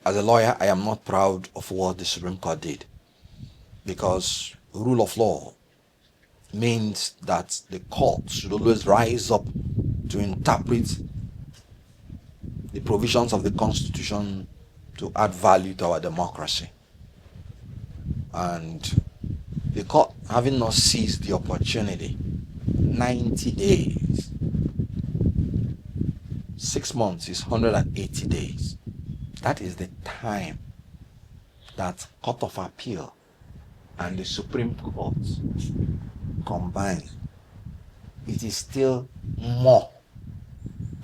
as a lawyer, I am not proud of what the Supreme Court did, because rule of law means that the court should always rise up to interpret the provisions of the Constitution to add value to our democracy. And the court, having not seized the opportunity, 90 days, 6 months is 180 days. That is the time that Court of Appeal and the Supreme Court combined. It is still more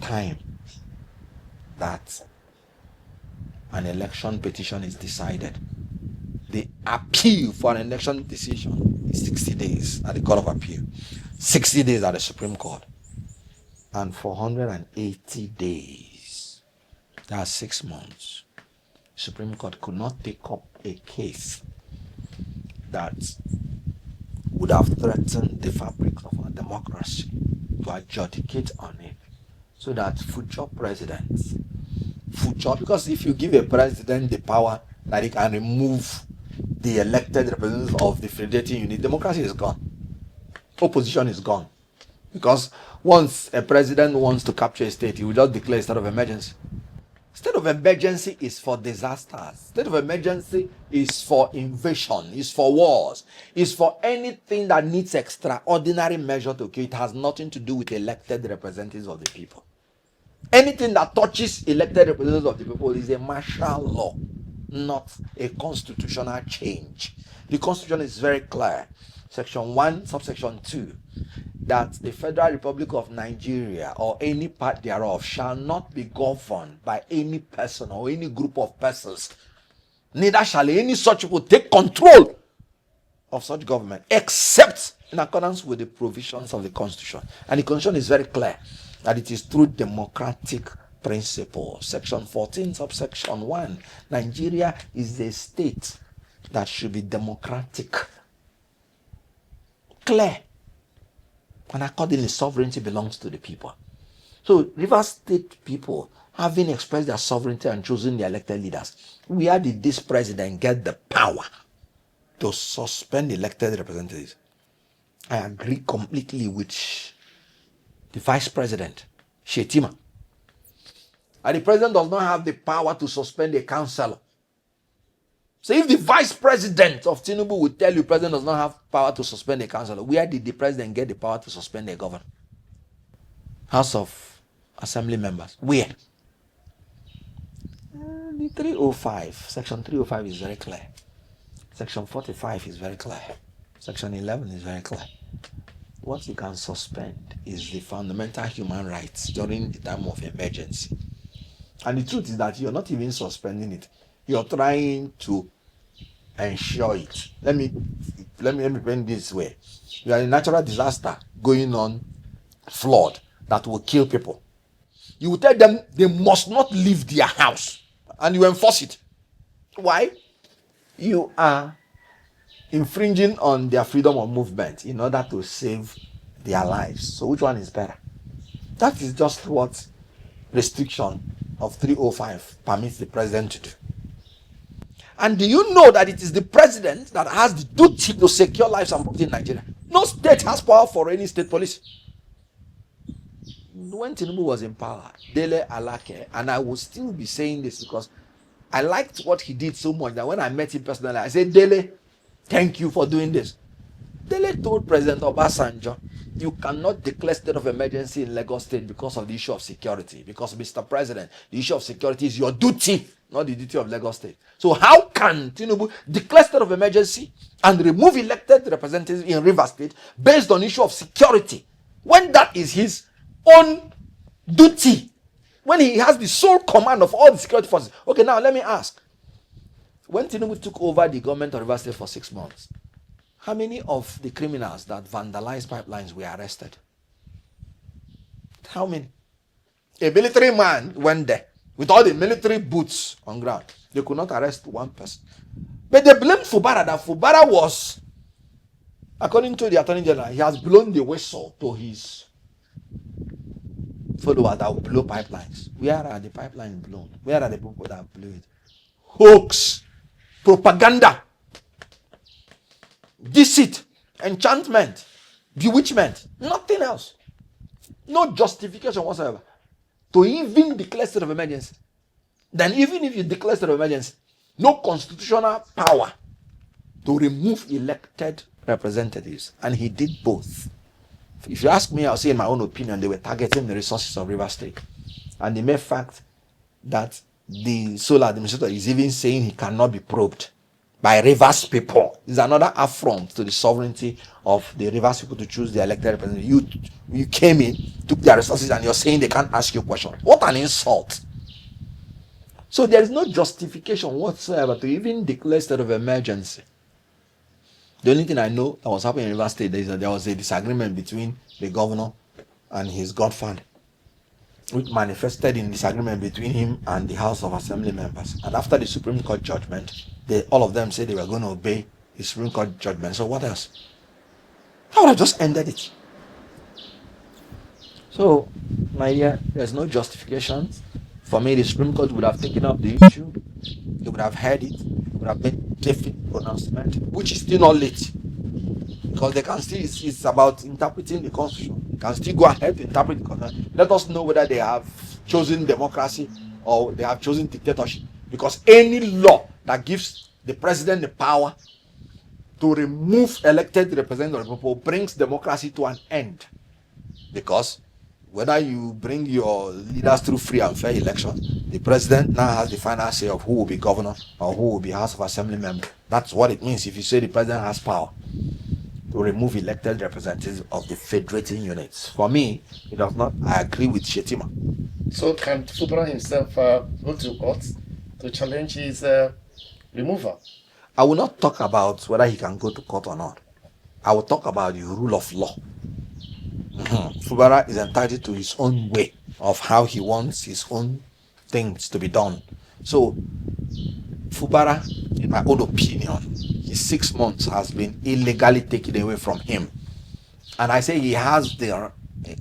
time that an election petition is decided. The appeal for an election decision is 60 days at the Court of Appeal, 60 days at the Supreme Court, and 480 days, that's 6 months, the Supreme Court could not take up a case that would have threatened the fabric of our democracy to adjudicate on it, so that future presidents, because if you give a president the power that he can remove the elected representatives of the federating unit, democracy is gone. Opposition is gone. Because once a president wants to capture a state, he will just declare a state of emergency. State of emergency is for disasters. State of emergency is for invasion, is for wars, is for anything that needs extraordinary measure to kill. It has nothing to do with elected representatives of the people. Anything that touches elected representatives of the people is a martial law, not a constitutional change. The Constitution is very clear. Section 1, subsection 2, that the Federal Republic of Nigeria or any part thereof shall not be governed by any person or any group of persons. Neither shall any such people take control of such government, except in accordance with the provisions of the Constitution. And the Constitution is very clear that it is through democratic principle. Section 14, subsection 1. Nigeria is a state that should be democratic. Clear. And accordingly, sovereignty belongs to the people. So, Rivers State people, having expressed their sovereignty and chosen their elected leaders, where did this president get the power to suspend elected representatives? I agree completely with the vice president, Shetima. And the president does not have the power to suspend a councillor. So if the vice president of Tinubu would tell you the president does not have power to suspend a councillor, where did the president get the power to suspend a governor? House of Assembly members. Where? The 305. Section 305 is very clear. Section 45 is very clear. Section 11 is very clear. What you can suspend is the fundamental human rights during the time of emergency. And the truth is that you're not even suspending it. You're trying to ensure it. Let me put it this way. You are a natural disaster going on, flood that will kill people. You will tell them they must not leave their house, and you enforce it. Why? You are infringing on their freedom of movement in order to save their lives. So which one is better? That is just what restriction of 305 permits the president to do. And do you know that it is the president that has the duty to secure lives and property in Nigeria? No state has power for any state police. When Tinubu was in power, Dele Alake, and I will still be saying this because I liked what he did so much that when I met him personally, I said, Dele, thank you for doing this. Dele told President Obasanjo, you cannot declare state of emergency in Lagos State because of the issue of security. Because, Mr. President, the issue of security is your duty, not the duty of Lagos State. So how can Tinubu declare state of emergency and remove elected representatives in Rivers State based on issue of security when that is his own duty? When he has the sole command of all the security forces. Okay, now let me ask. When Tinubu took over the government of Rivers State for 6 months, how many of the criminals that vandalized pipelines were arrested? How many? A military man went there with all the military boots on ground. They could not arrest one person. But they blamed Fubara, that Fubara was, according to the Attorney General, he has blown the whistle to his followers that will blow pipelines. Where are the pipelines blown? Where are the people that blew it? hoax, propaganda, deceit, enchantment, bewitchment, nothing else. No justification whatsoever to even declare state of emergency. Then even if you declare state of emergency, no constitutional power to remove elected representatives. And he did both. If you ask me, I'll say in my own opinion, they were targeting the resources of Rivers State. And the mere fact that the sole administrator is even saying he cannot be probed by Rivers people is another affront to the sovereignty of the Rivers people to choose their elected representative. You came in, took their resources, and you're saying they can't ask you a question. What an insult. So there is no justification whatsoever to even declare state of emergency. The only thing I know that was happening in Rivers State is that there was a disagreement between the governor and his godfather, which manifested in disagreement between him and the House of Assembly members. And after the Supreme Court judgment, all of them said they were going to obey the Supreme Court judgment. So what else? I would have just ended it. So, my dear, there's no justification. For me, the Supreme Court would have taken up the issue. They would have heard it. They would have made definite pronouncement, which is still not late. Because they can still, it's about interpreting the Constitution. They can still go ahead to interpret the Constitution. Let us know whether they have chosen democracy or they have chosen dictatorship. Because any law that gives the president the power to remove elected representatives of the people brings democracy to an end. Because whether you bring your leaders through free and fair election, the president now has the final say of who will be governor or who will be House of Assembly member. That's what it means if you say the president has power to remove elected representatives of the federating units. For me, it does not. I agree with Shetima. So can Fubara himself go to court to challenge his removal? I will not talk about whether he can go to court or not. I will talk about the rule of law. Fubara is entitled to his own way of how he wants his own things to be done. So, Fubara, in my own opinion, his 6 months has been illegally taken away from him. And I say he has the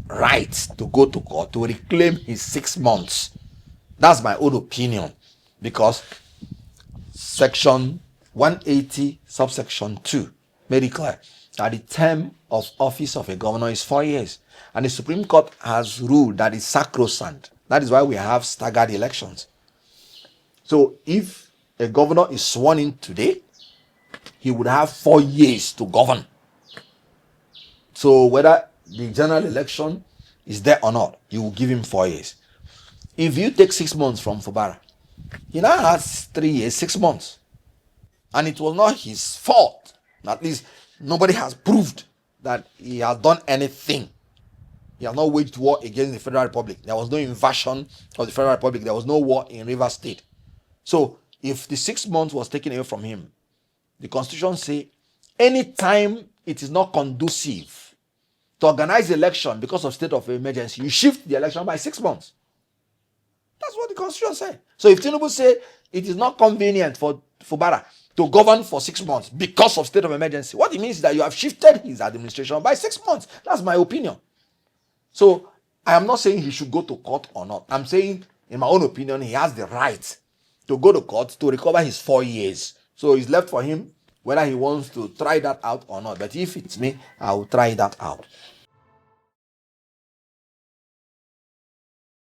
right to go to court to reclaim his 6 months. That's my own opinion. Because Section 180, subsection 2, made it clear that the term of office of a governor is 4 years. And the Supreme Court has ruled that it's sacrosanct. That is why we have staggered elections. So if a governor is sworn in today, he would have 4 years to govern. So whether the general election is there or not, you will give him 4 years. If you take 6 months from Fubara, he now has 3 years, 6 months. And it was not his fault. At least nobody has proved that he has done anything. He has not waged war against the Federal Republic. There was no invasion of the Federal Republic. There was no war in Rivers State. So if the 6 months was taken away from him, the Constitution says anytime it is not conducive to organize the election because of state of emergency, you shift the election by 6 months. That's what the Constitution says. So if Tinubu say it is not convenient for Fubara to govern for 6 months because of state of emergency, what it means is that you have shifted his administration by 6 months. That's my opinion. So I am not saying he should go to court or not. I'm saying, in my own opinion, he has the right to go to court to recover his 4 years. So it's left for him whether he wants to try that out or not. But if it's me, I will try that out.